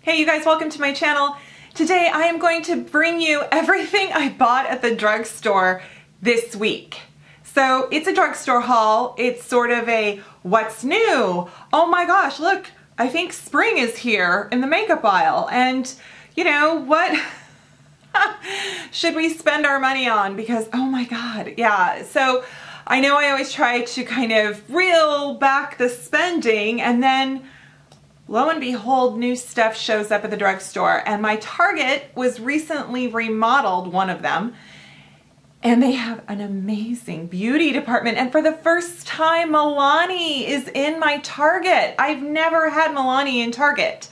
Hey you guys, welcome to my channel. Today I am going to bring you everything I bought at the drugstore this week. So it's a drugstore haul. It's sort of a what's new? Oh my gosh, look, I think spring is here in the makeup aisle. And you know what should we spend our money on? Because oh my God, yeah. So I know I always try to kind of reel back the spending, and then lo and behold, new stuff shows up at the drugstore. And my Target was recently remodeled, one of them, and they have an amazing beauty department. And for the first time, Milani is in my Target. I've never had Milani in Target.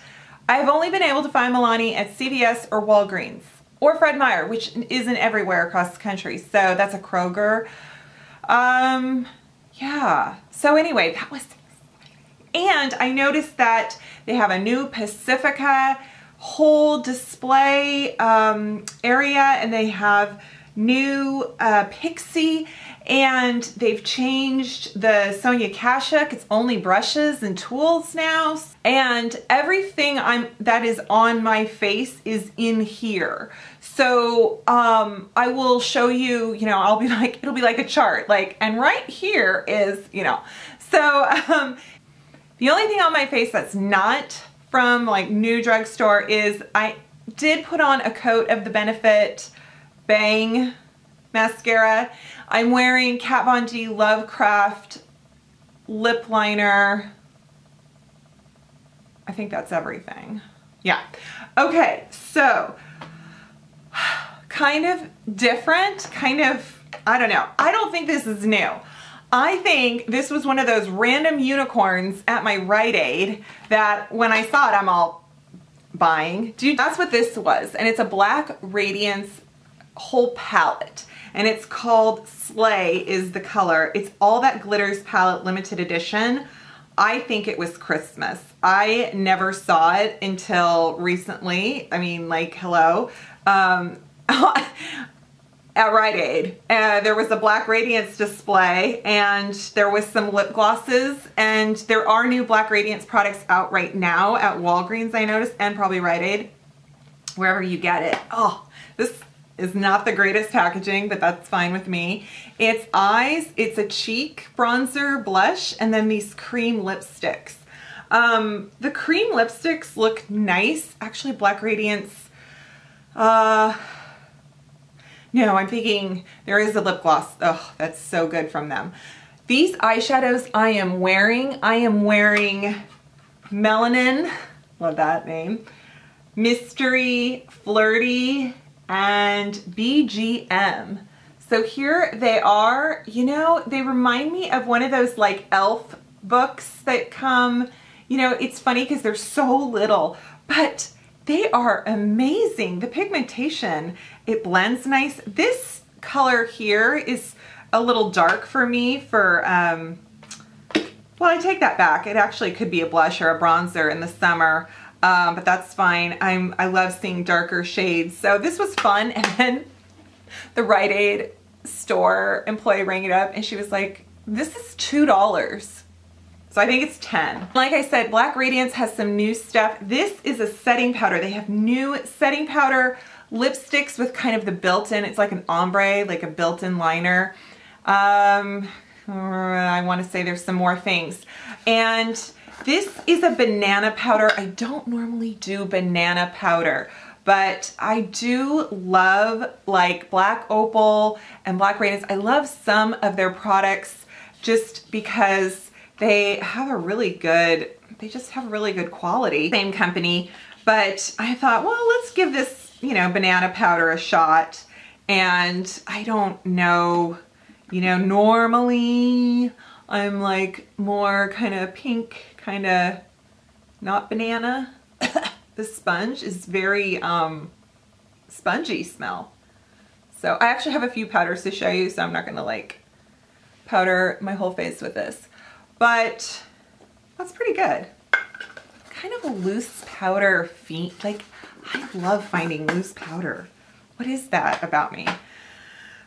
I've only been able to find Milani at CVS or Walgreens or Fred Meyer, which isn't everywhere across the country. So that's a Kroger. Yeah. So anyway, that was, and I noticed that they have a new Pacifica whole display area, and they have new Pixie, and they've changed the Sonia Kashuk. It's only brushes and tools now, and everything that is on my face is in here. So I will show you, I'll be like, it'll be like a chart, like, and right here is, so the only thing on my face that's not from like new drugstore is I did put on a coat of the Benefit Bang mascara. I'm wearing Kat Von D Lovecraft lip liner. I think that's everything. Yeah. Okay, so kind of different, I don't know. I don't think this is new. I think this was one of those random unicorns at my Rite Aid that when I saw it, I'm all buying. Dude, that's what this was. And it's a Black Radiance whole palette. And it's called Slay is the color. It's All That Glitters palette, limited edition. I think it was Christmas. I never saw it until recently. I mean, like, hello. At Rite Aid. There was a Black Radiance display, and there was some lip glosses, and there are new Black Radiance products out right now at Walgreens, I noticed, and probably Rite Aid, wherever you get it. Oh, this is not the greatest packaging, but that's fine with me. It's eyes, it's a cheek bronzer blush, and then these cream lipsticks. The cream lipsticks look nice. Actually, Black Radiance, no, I'm thinking there is a lip gloss. Oh, that's so good from them. These eyeshadows I am wearing Melanin, love that name, Mystery, Flirty, and BGM. So here they are. They remind me of one of those like elf books that come, it's funny because they're so little, but they are amazing. The pigmentation, it blends nice. This color here is a little dark for me for, well, I take that back. It actually could be a blush or a bronzer in the summer, but that's fine. I love seeing darker shades. So this was fun. And then the Rite Aid store employee rang it up and she was like, this is $2. So I think it's 10. Like I said, Black Radiance has some new stuff. This is a setting powder. They have new setting powder lipsticks with kind of the built-in, it's like an ombre, like a built-in liner. I want to say there's some more things. And this is a banana powder. I don't normally do banana powder, but I do love like Black Opal and Black Radiance. I love some of their products just because they have a really good, they just have really good quality. Same company, but I thought, well, let's give this, banana powder a shot. And I don't know, normally I'm like more kind of pink, kind of not banana. The sponge is very spongy smell. So I actually have a few powders to show you, so I'm not gonna like powder my whole face with this. But that's pretty good. Kind of a loose powder feet. Like, I love finding loose powder. What is that about me?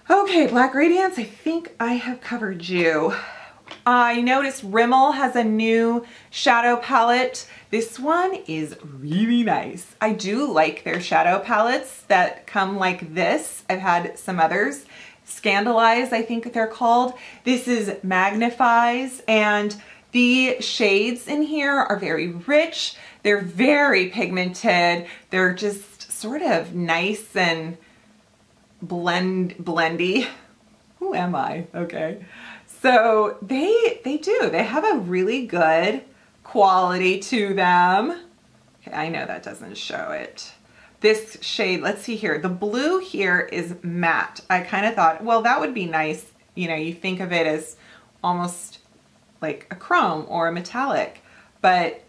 Okay, Black Radiance, I think I have covered you. I noticed Rimmel has a new shadow palette. This one is really nice. I do like their shadow palettes that come like this. I've had some others. Scandalize, I think they're called. This is Magnifies, and the shades in here are very rich. They're very pigmented. They're just sort of nice and blendy. Who am I? Okay. So they have a really good quality to them. Okay, I know that doesn't show it. This shade, let's see here. The blue here is matte. I kind of thought, well, that would be nice. You know, you think of it as almost like a chrome or a metallic, but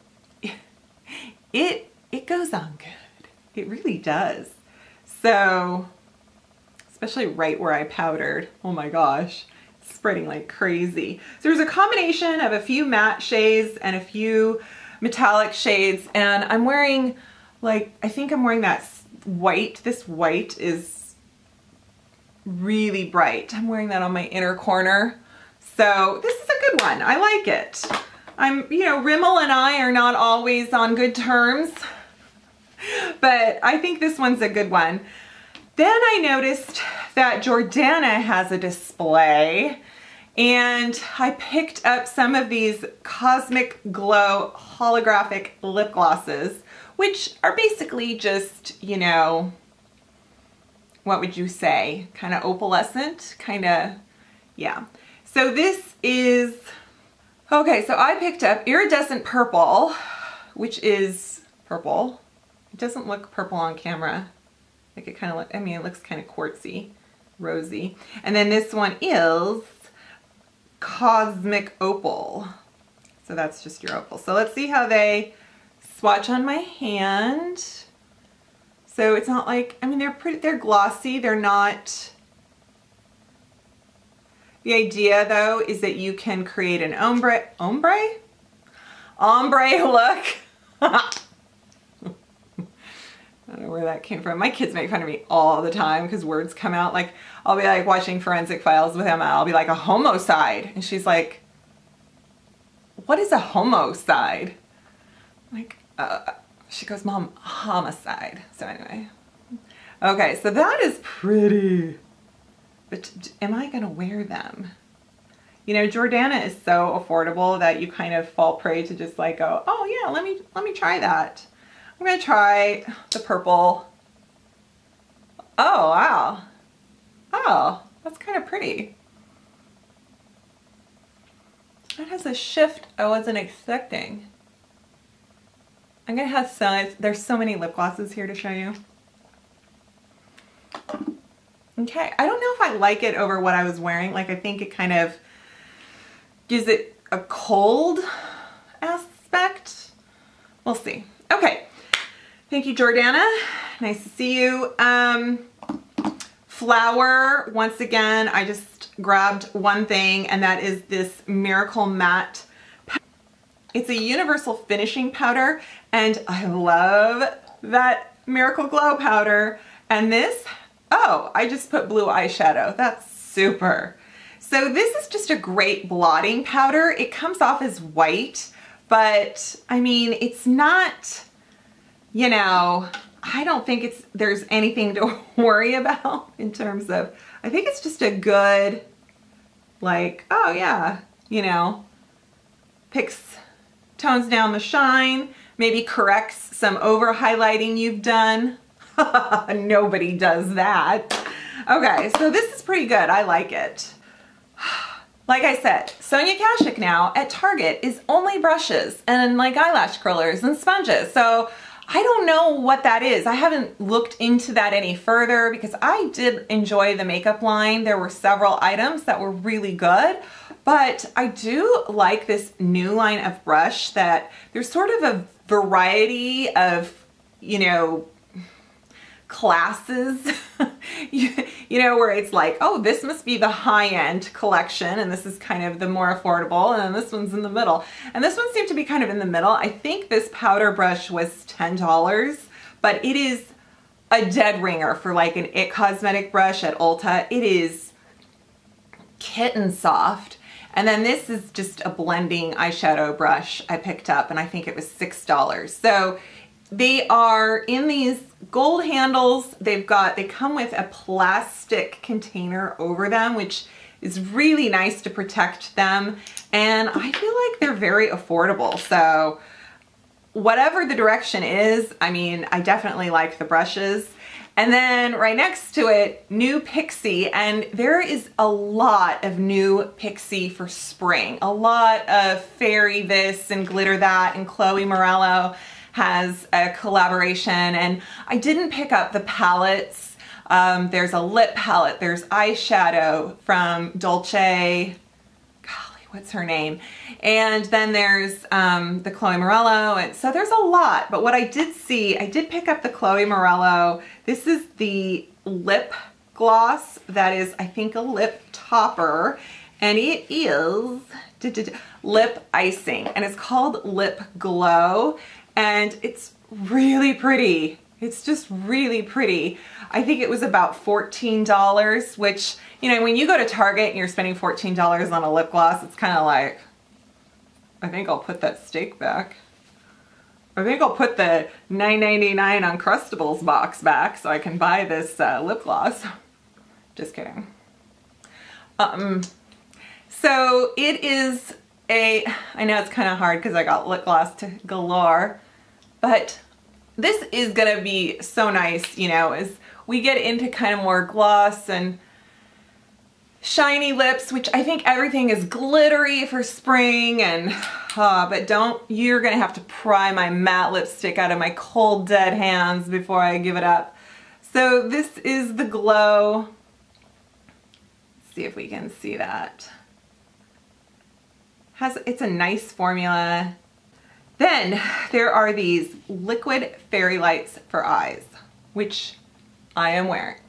it goes on good. It really does. So, especially right where I powdered. Oh my gosh, it's spreading like crazy. So there's a combination of a few matte shades and a few metallic shades, and I'm wearing, like, I think I'm wearing that white. This white is really bright. I'm wearing that on my inner corner. So this is a good one. I like it. You know, Rimmel and I are not always on good terms, but I think this one's a good one. Then I noticed that Jordana has a display, and I picked up some of these Cosmic Glow holographic lip glosses, which are basically just, you know, what would you say? Kind of opalescent, kind of, yeah. So this is, okay, so I picked up Iridescent Purple, which is purple. It doesn't look purple on camera. Like it kind of I mean, it looks kind of quartzy, rosy. And then this one is Cosmic Opal. So that's just your opal. So let's see how they swatch on my hand. So it's not like, I mean, they're glossy. They're not, the idea though is that you can create an ombre look. I don't know where that came from. My kids make fun of me all the time because words come out. Like, I'll be like watching Forensic Files with Emma. I'll be like, a homicide. And she's like, what is a homicide? Like, she goes, Mom, homicide. So anyway. Okay, so that is pretty. But am I going to wear them? You know, Jordana is so affordable that you kind of fall prey to just like go, oh yeah, let me try that. I'm gonna try the purple. Oh, wow. Oh, that's kind of pretty. That has a shift I wasn't expecting. I'm gonna have there's so many lip glosses here to show you. Okay, I don't know if I like it over what I was wearing. Like, I think it kind of gives it a cold aspect. We'll see. Okay. Thank you, Jordana. Nice to see you. Flower, once again, I just grabbed one thing, and that is this Miracle Matte. It's a universal finishing powder, and I love that Miracle Glow powder. And this, oh, I just put blue eyeshadow. That's super. So this is just a great blotting powder. It comes off as white, but I mean, it's not, you know, I don't think there's anything to worry about in terms of, I think it's just a good, like, oh yeah, you know, tones down the shine, maybe corrects some over highlighting you've done. Nobody does that. Okay, so this is pretty good. I like it. Like I said, Sonia Kashuk now at Target is only brushes and like eyelash curlers and sponges. So I don't know what that is. I haven't looked into that any further because I did enjoy the makeup line. There were several items that were really good, but I do like this new line of brush that there's sort of a variety of, you know, classes, you know, where it's like, oh, this must be the high-end collection, and this is kind of the more affordable, and then this one's in the middle. And this one seemed to be kind of in the middle. I think this powder brush was $10, but it is a dead ringer for like an IT Cosmetic brush at Ulta. It is kitten soft, And then this is just a blending eyeshadow brush I picked up, and I think it was $6. So they are in these gold handles. They come with a plastic container over them, which is really nice to protect them. And I feel like they're very affordable. So whatever the direction is, I mean, I definitely like the brushes. And then right next to it, new Pixie, and there is a lot of new Pixie for spring. A lot of fairy this and glitter that, and Chloe Morello has a collaboration. And I didn't pick up the palettes. There's a lip palette, there's eyeshadow from Dolce, golly, what's her name? And then there's the Chloe Morello, and so there's a lot. But what I did see, I did pick up the Chloe Morello. This is the lip gloss that is, I think, a lip topper, and it is lip icing, and it's called Lip Glow, and it's really pretty. It's just really pretty. I think it was about $14, which, you know, when you go to Target and you're spending $14 on a lip gloss, it's kind of like, I think I'll put that steak back. I think I'll put the $9.99 Uncrustables box back so I can buy this lip gloss. Just kidding. So it is I know it's kind of hard because I got lip gloss to galore, but this is gonna be so nice, you know, as we get into kind of more gloss and shiny lips, which I think everything is glittery for spring, and but you're gonna have to pry my matte lipstick out of my cold dead hands before I give it up. So this is the Glow. Let's see if we can see that. It's a nice formula. Then there are these liquid fairy lights for eyes, which I am wearing.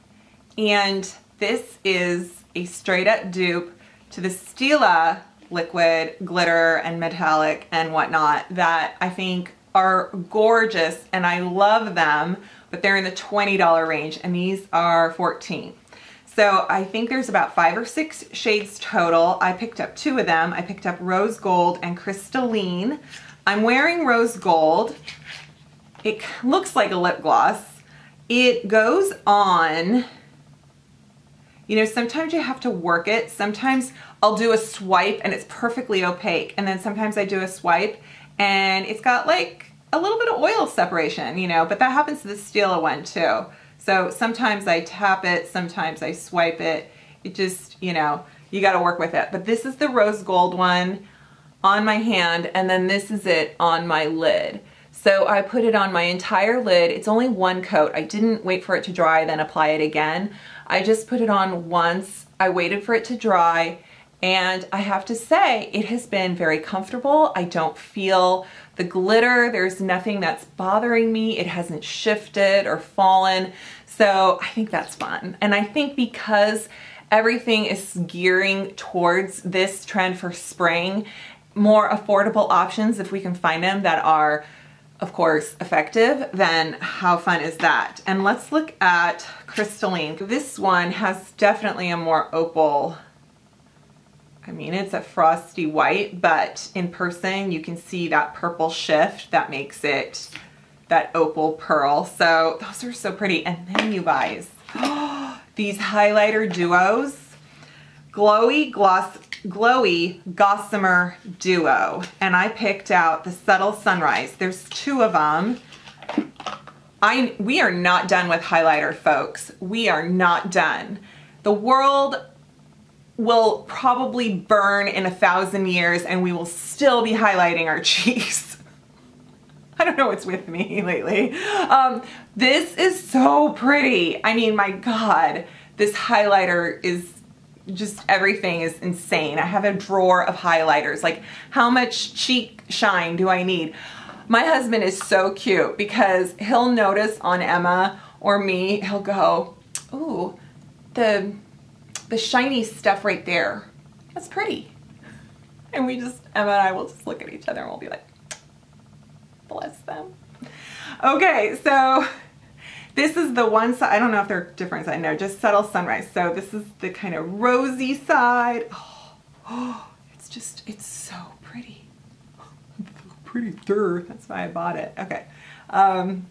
And this is a straight up dupe to the Stila liquid glitter and metallic and whatnot that I think are gorgeous, and I love them, but they're in the $20 range, and these are $14. So I think there's about 5 or 6 shades total. I picked up 2 of them. I picked up Rose Gold and Crystalline. I'm wearing Rose Gold. It looks like a lip gloss. It goes on, you know, sometimes you have to work it. Sometimes I'll do a swipe and it's perfectly opaque. And then sometimes I do a swipe and it's got like a little bit of oil separation, you know, but that happens to the Stila one too. So sometimes I tap it, sometimes I swipe it. It just, you know, you got to work with it. But this is the Rose Gold one on my hand, and then this is it on my lid. So I put it on my entire lid. It's only one coat. I didn't wait for it to dry, then apply it again. I just put it on once. I waited for it to dry, and I have to say it has been very comfortable. I don't feel the glitter. There's nothing that's bothering me. It hasn't shifted or fallen. So I think that's fun. And I think because everything is gearing towards this trend for spring, more affordable options, if we can find them that are, of course, effective, then how fun is that? And let's look at Crystalline. This one has definitely a more opal, I mean, it's a frosty white, but in person you can see that purple shift that makes it that opal pearl. So those are so pretty. And then you guys, these highlighter duos, Glowy Gossamer Duo. And I picked out the Subtle Sunrise. There's 2 of them. We are not done with highlighter, folks. We are not done. The world will probably burn in 1,000 years and we will still be highlighting our cheeks. I don't know what's with me lately. This is so pretty. I mean, my God, this highlighter is just, everything is insane. I have a drawer of highlighters. Like, how much cheek shine do I need? My husband is so cute because he'll notice on Emma or me, he'll go, ooh, the shiny stuff right there, that's pretty. And we just, Emma and I will just look at each other and we'll be like, bless them. Okay, so this is the one side. I don't know if they're different. I know, just Subtle Sunrise. So this is the kind of rosy side. Oh, just, it's so pretty. Pretty dirt. That's why I bought it. Okay. So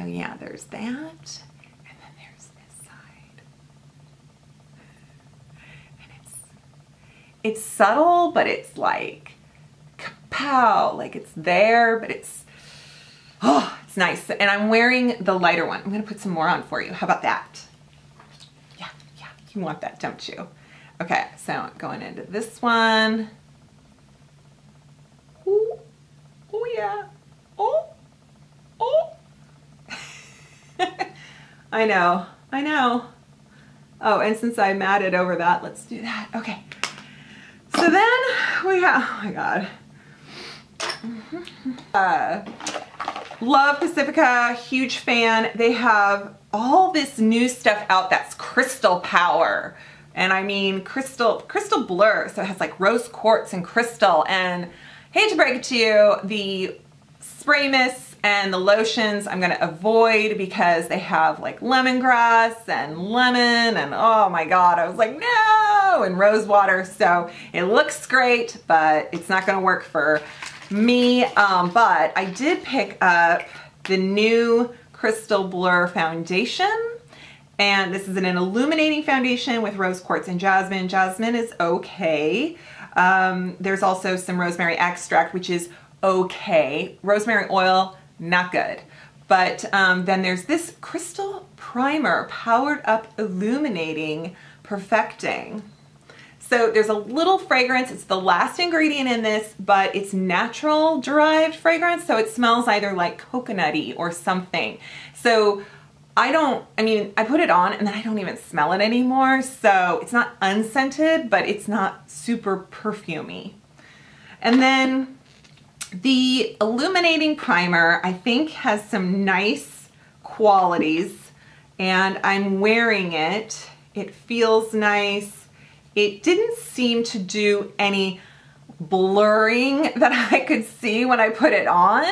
yeah, there's that. And then there's this side. And it's subtle, but it's like kapow, like it's there, but it's, oh, it's nice. And I'm wearing the lighter one. I'm gonna put some more on for you. How about that? Yeah, you want that, don't you? Okay, so going into this one. Ooh, oh yeah, oh. I know. Oh, and since I matted over that, let's do that. Okay. So then we have, oh my God. Love Pacifica, huge fan. They have all this new stuff out that's crystal power. And I mean crystal blur. So it has like rose quartz and crystal. And hate to break it to you, the spray mists and the lotions I'm gonna avoid because they have like lemongrass and lemon and oh my God, I was like, no, and rose water. So it looks great, but it's not gonna work for me. But I did pick up the new Crystal Blur foundation. And this is an illuminating foundation with rose quartz and jasmine. Jasmine is okay. There's also some rosemary extract, which is okay. Rosemary oil, not good. But then there's this crystal primer, powered up illuminating perfecting. So there's a little fragrance. It's the last ingredient in this, but it's natural derived fragrance. So it smells either like coconutty or something. So I put it on and then I don't even smell it anymore. So it's not unscented, but it's not super perfumey. And then the illuminating primer, I think, has some nice qualities and I'm wearing it. It feels nice. It didn't seem to do any blurring that I could see when I put it on.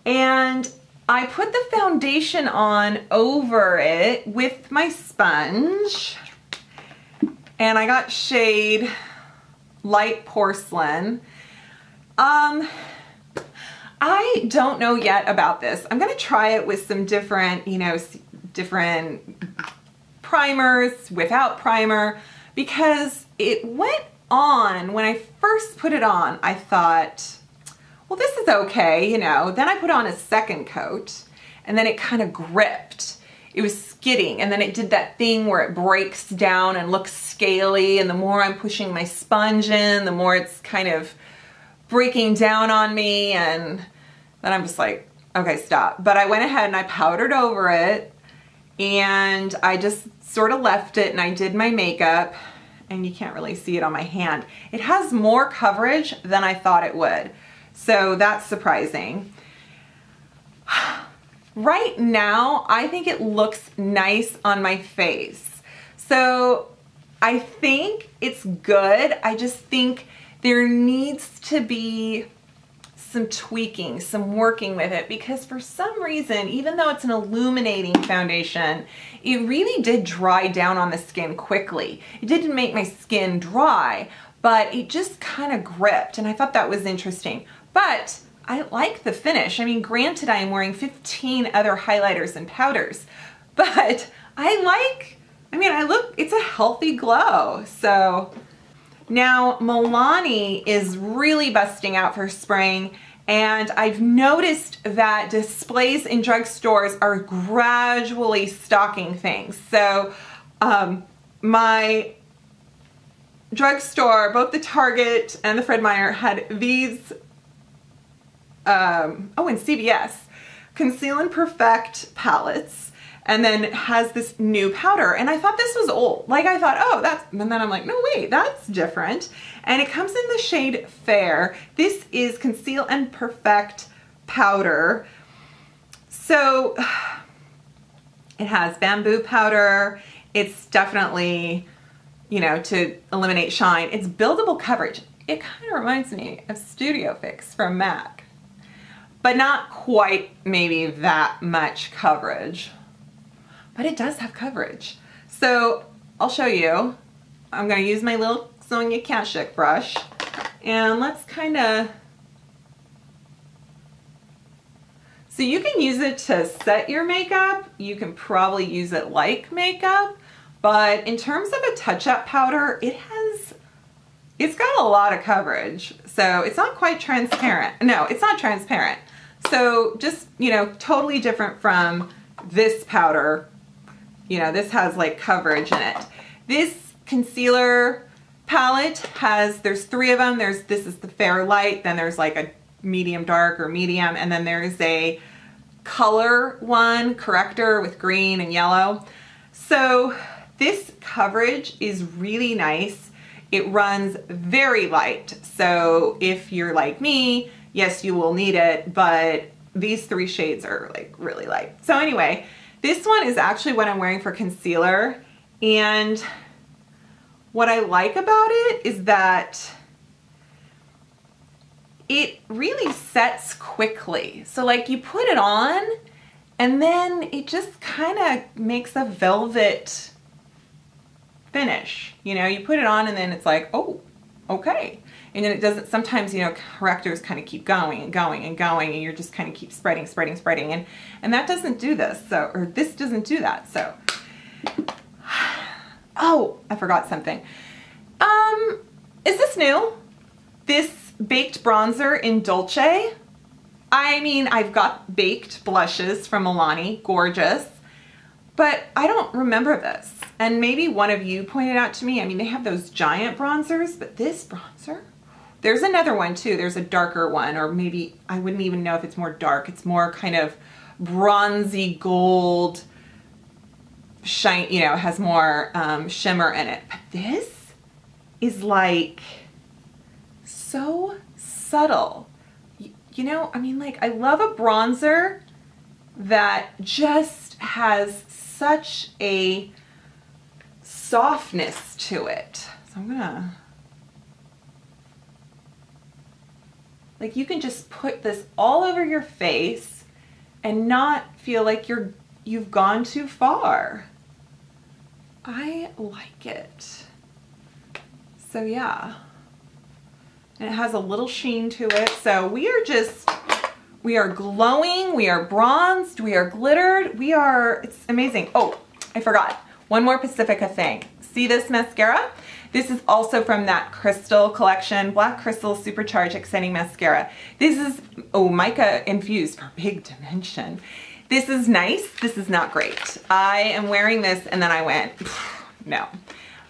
And I put the foundation on over it with my sponge. And I got shade Light Porcelain. I don't know yet about this. I'm gonna try it with some different, different primers, without primer, because it went on, when I first put it on, I thought, well, this is okay, Then I put on a second coat and then it kind of gripped. It was skidding and then it did that thing where it breaks down and looks scaly, and the more I'm pushing my sponge in, the more it's kind of breaking down on me, and then I'm just like, okay, stop. But I went ahead and I powdered over it and I just sort of left it and I did my makeup, and you can't really see it on my hand. It has more coverage than I thought it would. So that's surprising. Right now, I think it looks nice on my face. So I think it's good. I just think there needs to be some tweaking, some working with it, because for some reason, even though it's an illuminating foundation, it really did dry down on the skin quickly. It didn't make my skin dry, but it just kind of gripped, and I thought that was interesting. But I like the finish. I mean, granted, I am wearing 15 other highlighters and powders, but it's a healthy glow. So now Milani is really busting out for spring, and I've noticed that displays in drugstores are gradually stocking things. So my drugstore, both the Target and the Fred Meyer, had these, and CVS, Conceal and Perfect palettes, and then it has this new powder, and I thought this was old. Like I thought, oh, and then I'm like, no, wait, that's different. And it comes in the shade Fair. This is Conceal and Perfect powder. So it has bamboo powder. It's definitely, to eliminate shine. It's buildable coverage. It kind of reminds me of Studio Fix from MAC, but not quite maybe that much coverage. But it does have coverage. So I'll show you. I'm gonna use my little Sonia Kashuk brush. And let's kind of, so you can use it to set your makeup. You can probably use it like makeup, but in terms of a touch-up powder, it's got a lot of coverage. So it's not quite transparent. No, it's not transparent. So just, you know, totally different from this powder. You know, this has like coverage in it. This concealer palette has, there's 3 of them. This is the fair light, then there's like a medium dark or medium, and then there's a color one, corrector with green and yellow. So this coverage is really nice. It runs very light. So if you're like me, yes, you will need it, but these 3 shades are like really light. So anyway, this one is actually what I'm wearing for concealer. And what I like about it is that it really sets quickly. So like you put it on and then it just kind of makes a velvet finish. You know, you put it on and then it's like, oh, okay. And then it doesn't, sometimes, you know, correctors kind of keep going and going and going, and you're just kind of keep spreading. And that doesn't do this. So, or this doesn't do that. So, oh, I forgot something. Is this new? This baked bronzer in Dolce. I mean, I've got baked blushes from Milani, gorgeous, but I don't remember this. And maybe one of you pointed out to me, I mean, they have those giant bronzers, but this bronzer, there's another one too. There's a darker one, or maybe I wouldn't even know if it's more dark. It's more kind of bronzy gold shine, you know, has more shimmer in it. But this is like so subtle. You know, I mean, like, I love a bronzer that just has such a softness to it. So I'm gonna, like, you can just put this all over your face and not feel like you've gone too far. I like it. So yeah. And it has a little sheen to it. So we are glowing, we are bronzed, we are glittered, it's amazing. Oh, I forgot. One more Pacifica thing. See this mascara? This is also from that Crystal collection, Black Crystal Supercharged Extending Mascara. This is, oh, mica infused for big dimension. This is nice, this is not great. I am wearing this and then I went, no.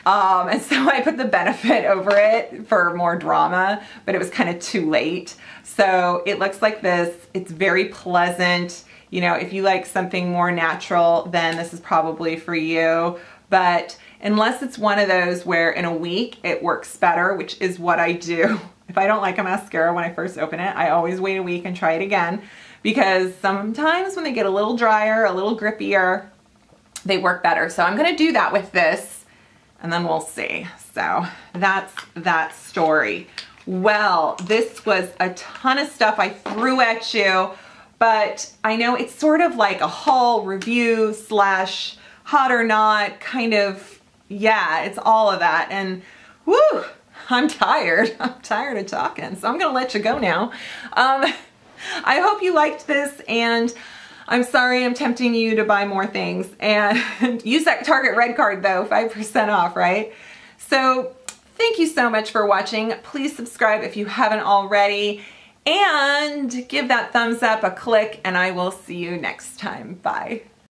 And so I put the Benefit over it for more drama, but it was kind of too late. So it looks like this. It's very pleasant. You know, if you like something more natural, then this is probably for you. But unless it's one of those where in a week it works better, which is what I do. If I don't like a mascara when I first open it, I always wait a week and try it again, because sometimes when they get a little drier, a little grippier, they work better. So I'm gonna do that with this, and then we'll see. So that's that story. Well, this was a ton of stuff I threw at you, but I know it's sort of like a haul review slash hot or not kind of, yeah, it's all of that. And whoo, I'm tired. I'm tired of talking, so I'm gonna let you go now. I hope you liked this, and I'm sorry I'm tempting you to buy more things. And use that Target Red card though, 5% off, right? So thank you so much for watching. Please subscribe if you haven't already, and give that thumbs up a click, and I will see you next time. Bye.